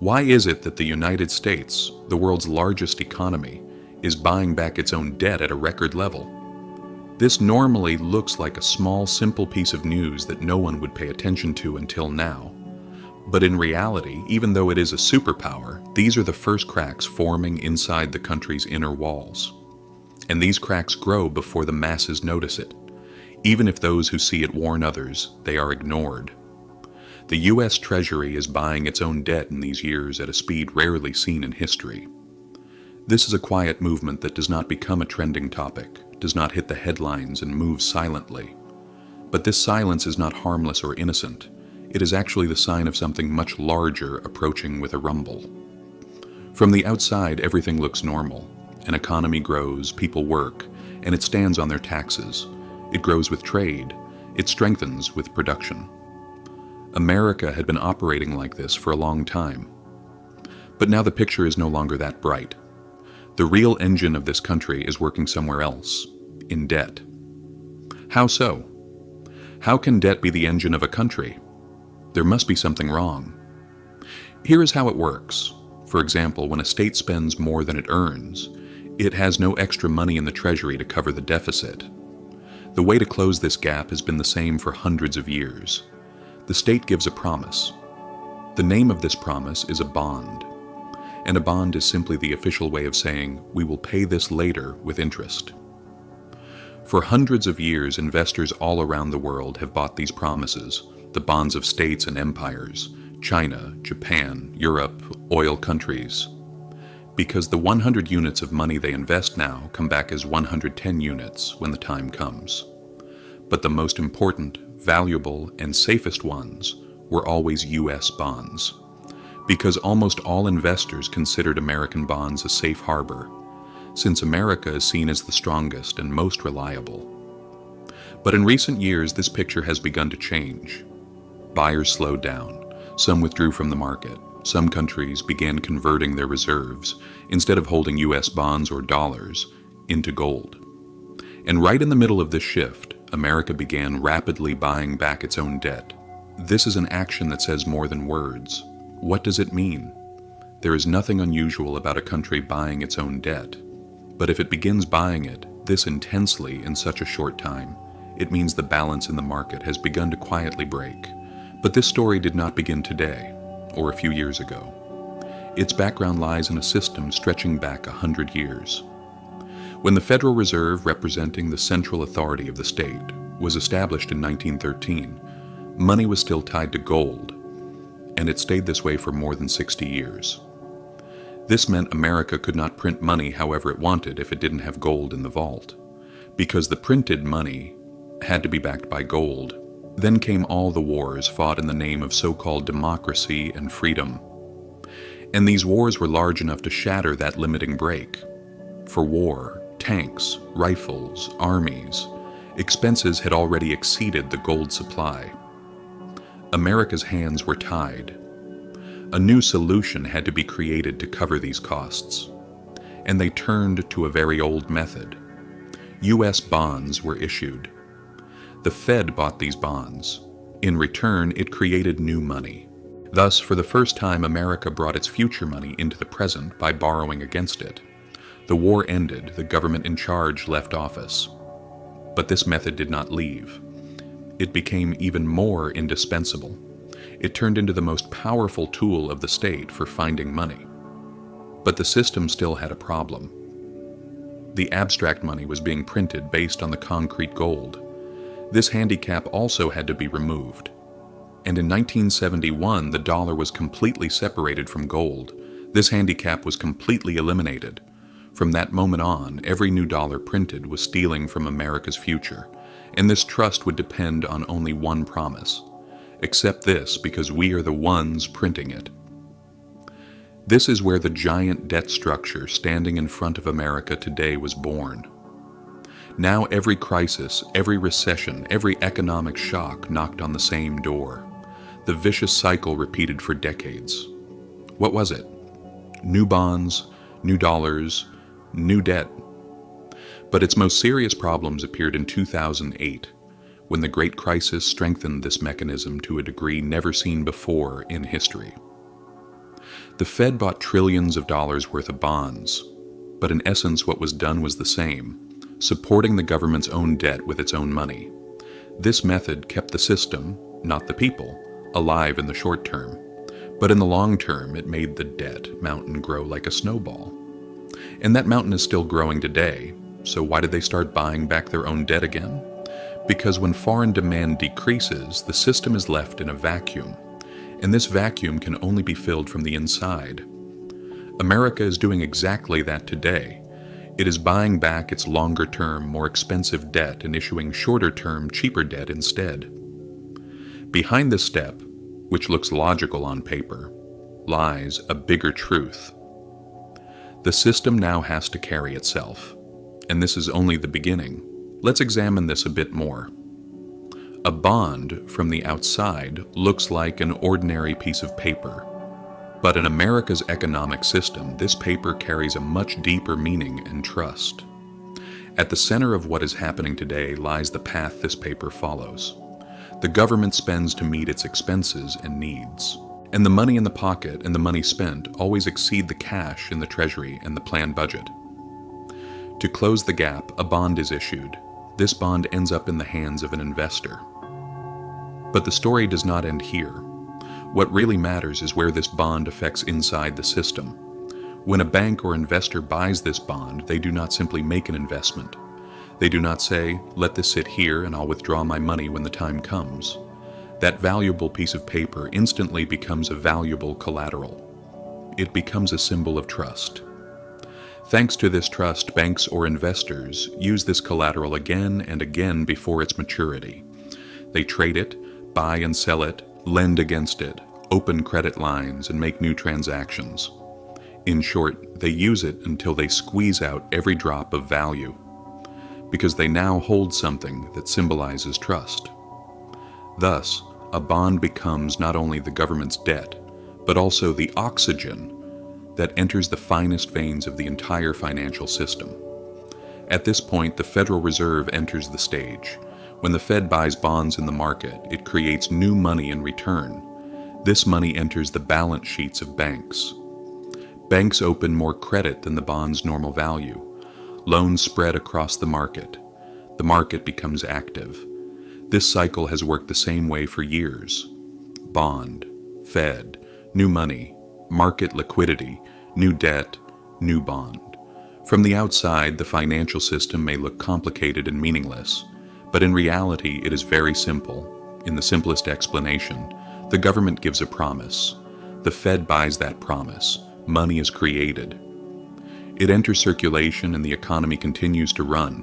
Why is it that the United States, the world's largest economy, is buying back its own debt at a record level? This normally looks like a small, simple piece of news that no one would pay attention to until now. But in reality, even though it is a superpower, these are the first cracks forming inside the country's inner walls. And these cracks grow before the masses notice it. Even if those who see it warn others, they are ignored. The U.S. Treasury is buying its own debt in these years at a speed rarely seen in history. This is a quiet movement that does not become a trending topic, does not hit the headlines and moves silently. But this silence is not harmless or innocent. It is actually the sign of something much larger approaching with a rumble. From the outside, everything looks normal. An economy grows, people work, and it stands on their taxes. It grows with trade. It strengthens with production. America had been operating like this for a long time. But now the picture is no longer that bright. The real engine of this country is working somewhere else, in debt. How so? How can debt be the engine of a country? There must be something wrong. Here is how it works. For example, when a state spends more than it earns, it has no extra money in the treasury to cover the deficit. The way to close this gap has been the same for hundreds of years. The state gives a promise. The name of this promise is a bond. And a bond is simply the official way of saying, we will pay this later with interest. For hundreds of years, investors all around the world have bought these promises, the bonds of states and empires, China, Japan, Europe, oil countries. Because the 100 units of money they invest now come back as 110 units when the time comes. But the most important, valuable, and safest ones were always U.S. bonds. Because almost all investors considered American bonds a safe harbor, since America is seen as the strongest and most reliable. But in recent years, this picture has begun to change. Buyers slowed down. Some withdrew from the market. Some countries began converting their reserves, instead of holding U.S. bonds or dollars, into gold. And right in the middle of this shift, America began rapidly buying back its own debt. This is an action that says more than words. What does it mean? There is nothing unusual about a country buying its own debt. But if it begins buying it this intensely in such a short time, it means the balance in the market has begun to quietly break. But this story did not begin today, or a few years ago. Its background lies in a system stretching back 100 years. When the Federal Reserve, representing the central authority of the state, was established in 1913, money was still tied to gold, and it stayed this way for more than 60 years. This meant America could not print money however it wanted if it didn't have gold in the vault, because the printed money had to be backed by gold. Then came all the wars fought in the name of so-called democracy and freedom. And these wars were large enough to shatter that limiting break. For war, tanks, rifles, armies, expenses had already exceeded the gold supply. America's hands were tied. A new solution had to be created to cover these costs. And they turned to a very old method. U.S. bonds were issued. The Fed bought these bonds. In return, it created new money. Thus, for the first time, America brought its future money into the present by borrowing against it. The war ended, the government in charge left office. But this method did not leave. It became even more indispensable. It turned into the most powerful tool of the state for finding money. But the system still had a problem. The abstract money was being printed based on the concrete gold. This handicap also had to be removed. And in 1971, the dollar was completely separated from gold. This handicap was completely eliminated. From that moment on, every new dollar printed was stealing from America's future, and this trust would depend on only one promise. Accept this because we are the ones printing it. This is where the giant debt structure standing in front of America today was born. Now every crisis, every recession, every economic shock knocked on the same door. The vicious cycle repeated for decades. What was it? New bonds, new dollars, new debt. But its most serious problems appeared in 2008, when the Great Crisis strengthened this mechanism to a degree never seen before in history. The Fed bought trillions of dollars worth of bonds, but in essence what was done was the same, supporting the government's own debt with its own money. This method kept the system, not the people, alive in the short term, but in the long term it made the debt mountain grow like a snowball. And that mountain is still growing today, so why did they start buying back their own debt again? Because when foreign demand decreases, the system is left in a vacuum, and this vacuum can only be filled from the inside. America is doing exactly that today. It is buying back its longer-term, more expensive debt and issuing shorter-term, cheaper debt instead. Behind this step, which looks logical on paper, lies a bigger truth. The system now has to carry itself, and this is only the beginning. Let's examine this a bit more. A bond from the outside looks like an ordinary piece of paper, but in America's economic system, this paper carries a much deeper meaning and trust. At the center of what is happening today lies the path this paper follows. The government spends to meet its expenses and needs, and the money in the pocket and the money spent always exceed the cash in the treasury and the planned budget. To close the gap, a bond is issued. This bond ends up in the hands of an investor. But the story does not end here. What really matters is where this bond affects inside the system. When a bank or investor buys this bond, they do not simply make an investment. They do not say, "Let this sit here and I'll withdraw my money when the time comes." That valuable piece of paper instantly becomes a valuable collateral. It becomes a symbol of trust. Thanks to this trust, banks or investors use this collateral again and again before its maturity. They trade it, buy and sell it, lend against it, open credit lines, and make new transactions. In short, they use it until they squeeze out every drop of value, because they now hold something that symbolizes trust. Thus, a bond becomes not only the government's debt, but also the oxygen that enters the finest veins of the entire financial system. At this point, the Federal Reserve enters the stage. When the Fed buys bonds in the market, it creates new money in return. This money enters the balance sheets of banks. Banks open more credit than the bond's normal value. Loans spread across the market. The market becomes active. This cycle has worked the same way for years. Bond, Fed, new money, market liquidity, new debt, new bond. From the outside, the financial system may look complicated and meaningless, but in reality it is very simple. In the simplest explanation, the government gives a promise. The Fed buys that promise. Money is created. It enters circulation and the economy continues to run.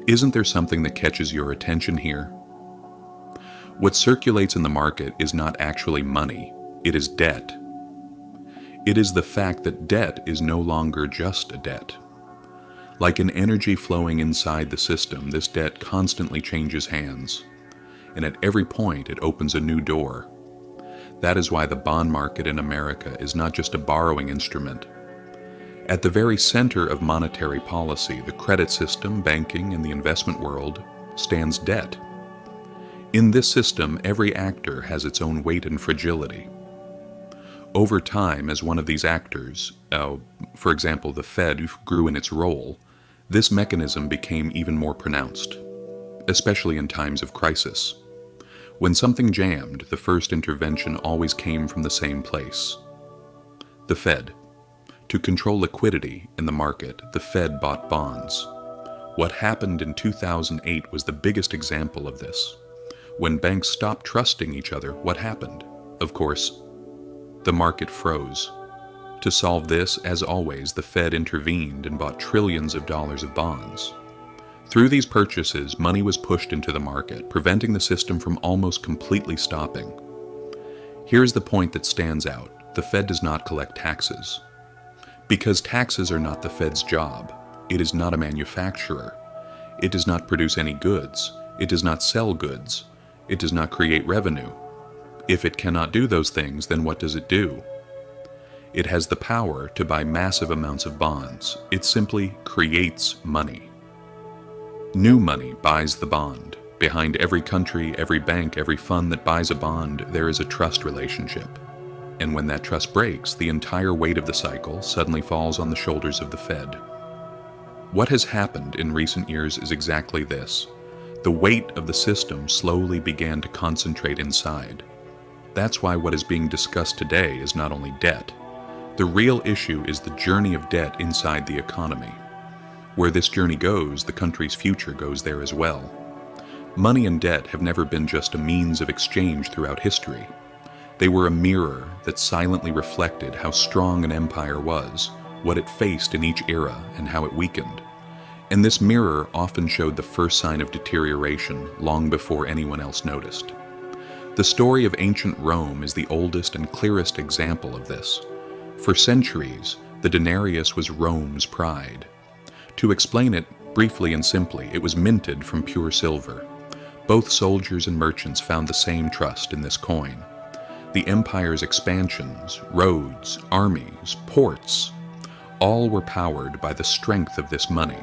Isn't there something that catches your attention here? What circulates in the market is not actually money, it is debt. It is the fact that debt is no longer just a debt. Like an energy flowing inside the system, this debt constantly changes hands, and at every point it opens a new door. That is why the bond market in America is not just a borrowing instrument. At the very center of monetary policy, the credit system, banking, and the investment world, stands debt. In this system, every actor has its own weight and fragility. Over time, as one of these actors, for example the Fed, grew in its role, this mechanism became even more pronounced, especially in times of crisis. When something jammed, the first intervention always came from the same place: the Fed. To control liquidity in the market, the Fed bought bonds. What happened in 2008 was the biggest example of this. When banks stopped trusting each other, what happened? Of course, the market froze. To solve this, as always, the Fed intervened and bought trillions of dollars of bonds. Through these purchases, money was pushed into the market, preventing the system from almost completely stopping. Here's the point that stands out: the Fed does not collect taxes. Because taxes are not the Fed's job. It is not a manufacturer. It does not produce any goods. It does not sell goods. It does not create revenue. If it cannot do those things, then what does it do? It has the power to buy massive amounts of bonds. It simply creates money. New money buys the bond. Behind every country, every bank, every fund that buys a bond, there is a trust relationship. And when that trust breaks, the entire weight of the cycle suddenly falls on the shoulders of the Fed. What has happened in recent years is exactly this. The weight of the system slowly began to concentrate inside. That's why what is being discussed today is not only debt. The real issue is the journey of debt inside the economy. Where this journey goes, the country's future goes there as well. Money and debt have never been just a means of exchange throughout history. They were a mirror that silently reflected how strong an empire was, what it faced in each era, and how it weakened. And this mirror often showed the first sign of deterioration long before anyone else noticed. The story of ancient Rome is the oldest and clearest example of this. For centuries, the denarius was Rome's pride. To explain it briefly and simply, it was minted from pure silver. Both soldiers and merchants found the same trust in this coin. The empire's expansions, roads, armies, ports, all were powered by the strength of this money.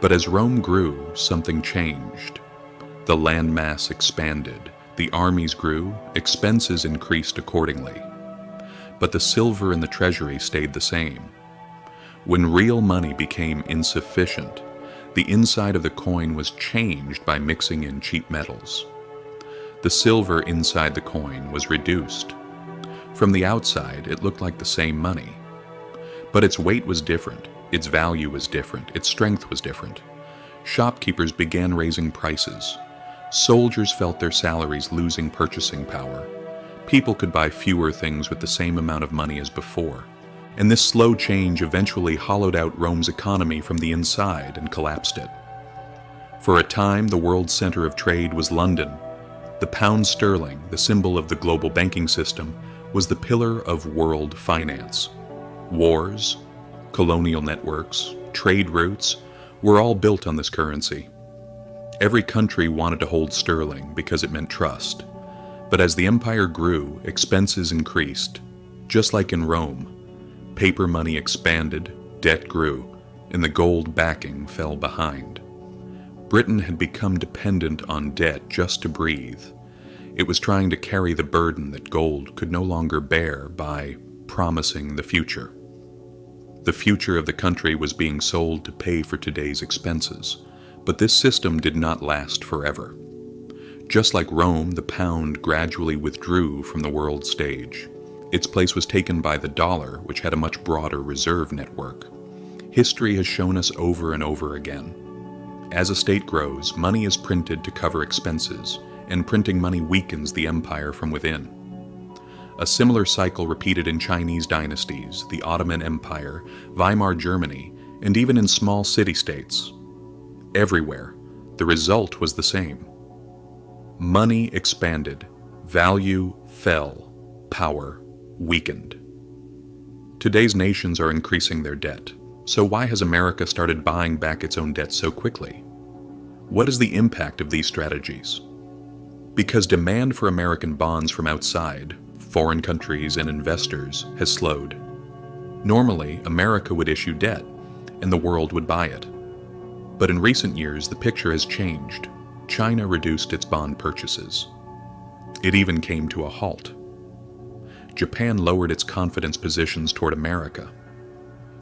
But as Rome grew, something changed. The landmass expanded, the armies grew, expenses increased accordingly. But the silver in the treasury stayed the same. When real money became insufficient, the inside of the coin was changed by mixing in cheap metals. The silver inside the coin was reduced. From the outside, it looked like the same money. But its weight was different, its value was different, its strength was different. Shopkeepers began raising prices. Soldiers felt their salaries losing purchasing power. People could buy fewer things with the same amount of money as before. And this slow change eventually hollowed out Rome's economy from the inside and collapsed it. For a time, the world's center of trade was London. The pound sterling, the symbol of the global banking system, was the pillar of world finance. Wars, colonial networks, trade routes were all built on this currency. Every country wanted to hold sterling because it meant trust. But as the empire grew, expenses increased. Just like in Rome, paper money expanded, debt grew, and the gold backing fell behind. Britain had become dependent on debt just to breathe. It was trying to carry the burden that gold could no longer bear by promising the future. The future of the country was being sold to pay for today's expenses, but this system did not last forever. Just like Rome, the pound gradually withdrew from the world stage. Its place was taken by the dollar, which had a much broader reserve network. History has shown us over and over again. As a state grows, money is printed to cover expenses, and printing money weakens the empire from within. A similar cycle repeated in Chinese dynasties, the Ottoman Empire, Weimar Germany, and even in small city-states. Everywhere, the result was the same. Money expanded, value fell, power weakened. Today's nations are increasing their debt. So why has America started buying back its own debt so quickly? What is the impact of these strategies? Because demand for American bonds from outside, foreign countries and investors, has slowed. Normally, America would issue debt, and the world would buy it. But in recent years, the picture has changed. China reduced its bond purchases. It even came to a halt. Japan lowered its confidence positions toward America.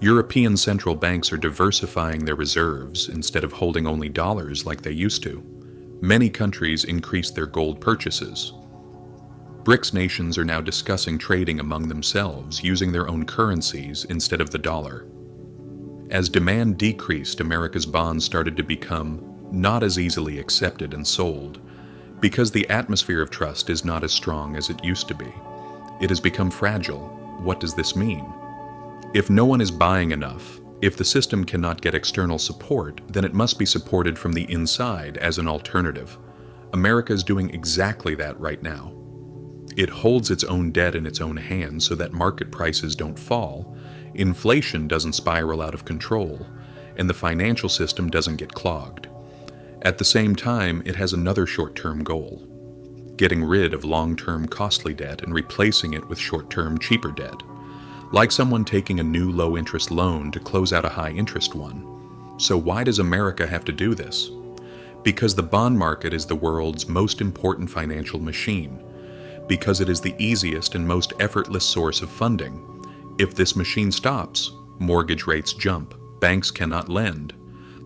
European central banks are diversifying their reserves instead of holding only dollars like they used to. Many countries increased their gold purchases. BRICS nations are now discussing trading among themselves using their own currencies instead of the dollar. As demand decreased, America's bonds started to become not as easily accepted and sold because the atmosphere of trust is not as strong as it used to be. It has become fragile. What does this mean? If no one is buying enough, if the system cannot get external support, then it must be supported from the inside as an alternative. America is doing exactly that right now. It holds its own debt in its own hands so that market prices don't fall, inflation doesn't spiral out of control, and the financial system doesn't get clogged. At the same time, it has another short-term goal: getting rid of long-term costly debt and replacing it with short-term cheaper debt. Like someone taking a new low-interest loan to close out a high-interest one. So why does America have to do this? Because the bond market is the world's most important financial machine. because it is the easiest and most effortless source of funding. If this machine stops, mortgage rates jump, banks cannot lend,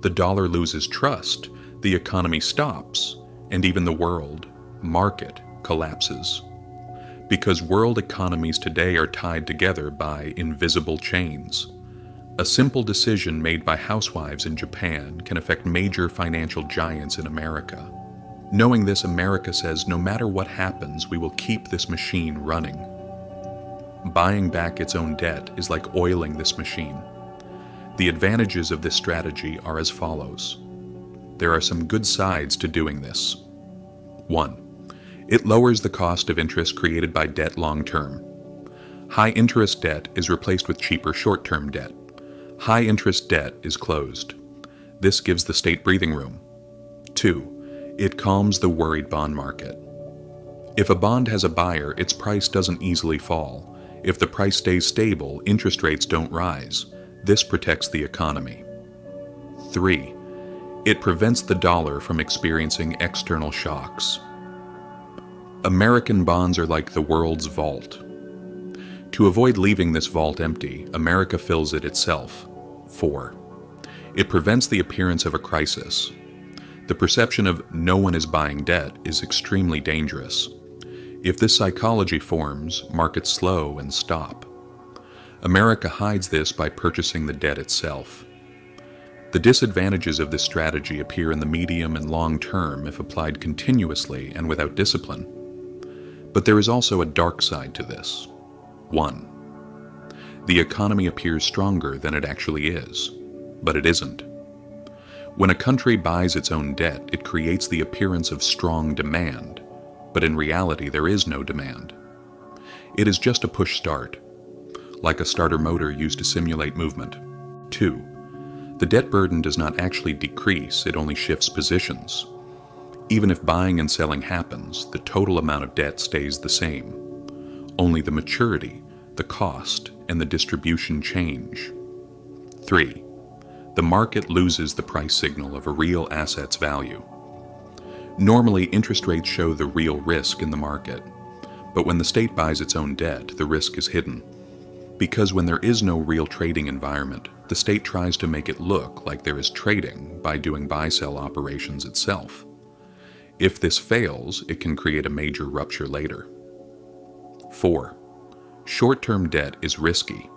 the dollar loses trust, the economy stops, and even the world market collapses. Because world economies today are tied together by invisible chains. A simple decision made by housewives in Japan can affect major financial giants in America. Knowing this, America says no matter what happens, we will keep this machine running. Buying back its own debt is like oiling this machine. The advantages of this strategy are as follows. There are some good sides to doing this. 1. It lowers the cost of interest created by debt long term. High interest debt is replaced with cheaper short-term debt. High interest debt is closed. This gives the state breathing room. 2. It calms the worried bond market. If a bond has a buyer, its price doesn't easily fall. If the price stays stable, interest rates don't rise. This protects the economy. 3. It prevents the dollar from experiencing external shocks. American bonds are like the world's vault. To avoid leaving this vault empty, America fills it itself. 4. It prevents the appearance of a crisis. The perception of no one is buying debt is extremely dangerous. If this psychology forms, markets slow and stop. America hides this by purchasing the debt itself. The disadvantages of this strategy appear in the medium and long term if applied continuously and without discipline. But there is also a dark side to this. 1. The economy appears stronger than it actually is, but it isn't. When a country buys its own debt, it creates the appearance of strong demand, but in reality there is no demand. It is just a push start, like a starter motor used to simulate movement. 2. The debt burden does not actually decrease, it only shifts positions. Even if buying and selling happens, the total amount of debt stays the same. Only the maturity, the cost, and the distribution change. 3. The market loses the price signal of a real asset's value. Normally, interest rates show the real risk in the market, but when the state buys its own debt, the risk is hidden. Because when there is no real trading environment, the state tries to make it look like there is trading by doing buy-sell operations itself. If this fails, it can create a major rupture later. 4. Short-term debt is risky.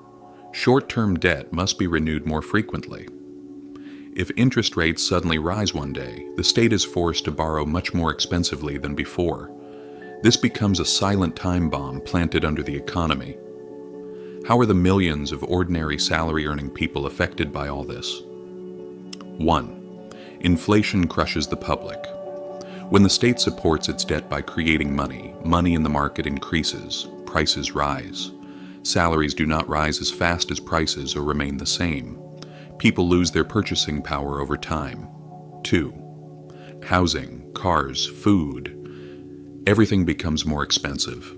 Short-term debt must be renewed more frequently. If interest rates suddenly rise one day, the state is forced to borrow much more expensively than before. This becomes a silent time bomb planted under the economy. How are the millions of ordinary salary-earning people affected by all this? 1. Inflation crushes the public. When the state supports its debt by creating money, money in the market increases, prices rise. Salaries do not rise as fast as prices or remain the same. People lose their purchasing power over time. 2. Housing, cars, food. Everything becomes more expensive.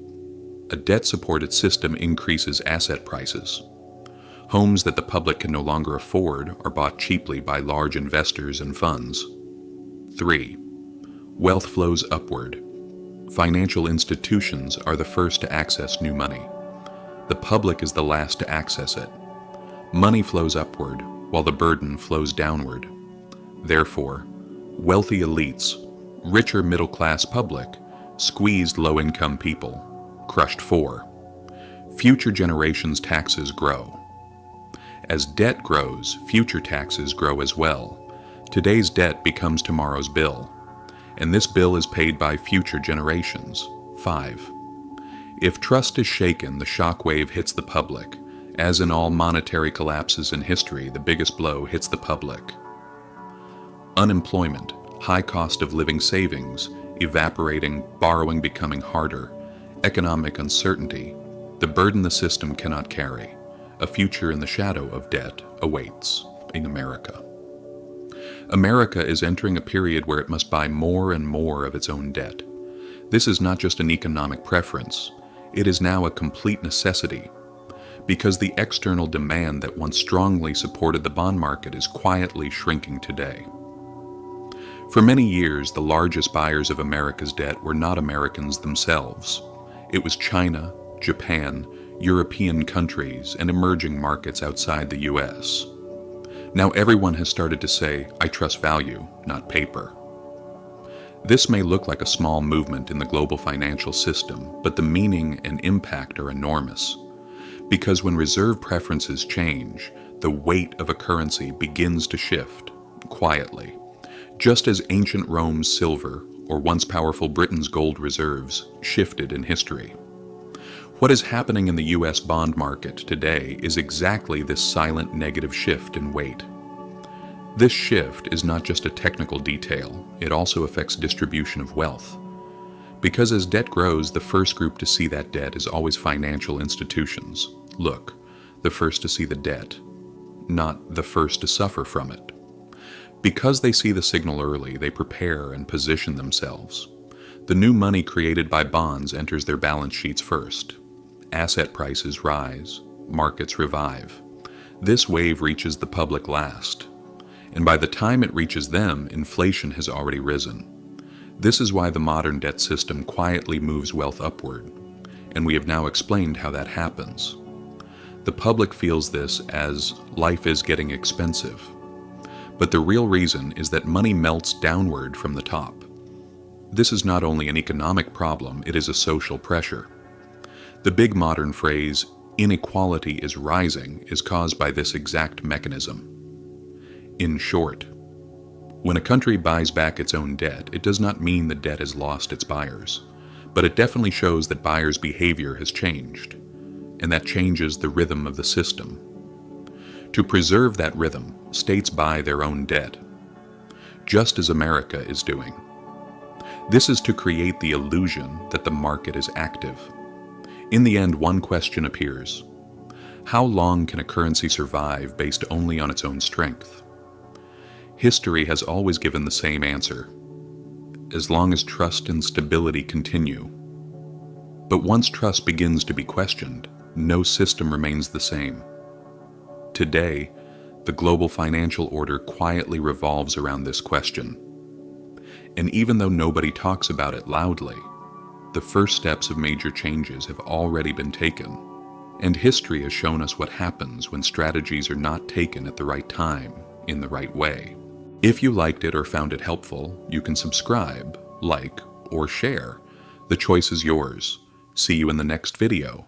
A debt-supported system increases asset prices. Homes that the public can no longer afford are bought cheaply by large investors and funds. 3. Wealth flows upward. Financial institutions are the first to access new money. The public is the last to access it. Money flows upward, while the burden flows downward. Therefore, wealthy elites, richer middle-class public, squeezed low-income people, crushed 4. Future generations' taxes grow. As debt grows, future taxes grow as well. Today's debt becomes tomorrow's bill, and this bill is paid by future generations. 5. If trust is shaken, the shock wave hits the public. As in all monetary collapses in history, the biggest blow hits the public. Unemployment, high cost of living savings, evaporating, borrowing becoming harder, economic uncertainty, the burden the system cannot carry. A future in the shadow of debt awaits in America. America is entering a period where it must buy more and more of its own debt. This is not just an economic preference, it is now a complete necessity, because the external demand that once strongly supported the bond market is quietly shrinking today. For many years, the largest buyers of America's debt were not Americans themselves. It was China, Japan, European countries, and emerging markets outside the US. Now everyone has started to say, I trust value, not paper. This may look like a small movement in the global financial system, but the meaning and impact are enormous. Because when reserve preferences change, the weight of a currency begins to shift, quietly, just as ancient Rome's silver, or once powerful Britain's gold reserves, shifted in history. What is happening in the US bond market today is exactly this silent negative shift in weight. This shift is not just a technical detail, it also affects distribution of wealth. Because as debt grows, the first group to see that debt is always financial institutions. Look, the first to see the debt, not the first to suffer from it. Because they see the signal early, they prepare and position themselves. The new money created by bonds enters their balance sheets first. Asset prices rise, markets revive. This wave reaches the public last. And by the time it reaches them, inflation has already risen. This is why the modern debt system quietly moves wealth upward, and we have now explained how that happens. The public feels this as life is getting expensive. But the real reason is that money melts downward from the top. This is not only an economic problem, it is a social pressure. The big modern phrase, inequality is rising, is caused by this exact mechanism. In short, when a country buys back its own debt, it does not mean the debt has lost its buyers, but it definitely shows that buyers' behavior has changed, and that changes the rhythm of the system. To preserve that rhythm, states buy their own debt, just as America is doing. This is to create the illusion that the market is active. In the end, one question appears. How long can a currency survive based only on its own strength? History has always given the same answer. As long as trust and stability continue. But once trust begins to be questioned, no system remains the same. Today, the global financial order quietly revolves around this question. And even though nobody talks about it loudly, the first steps of major changes have already been taken. And history has shown us what happens when strategies are not taken at the right time, in the right way. If you liked it or found it helpful, you can subscribe, like, or share. The choice is yours. See you in the next video.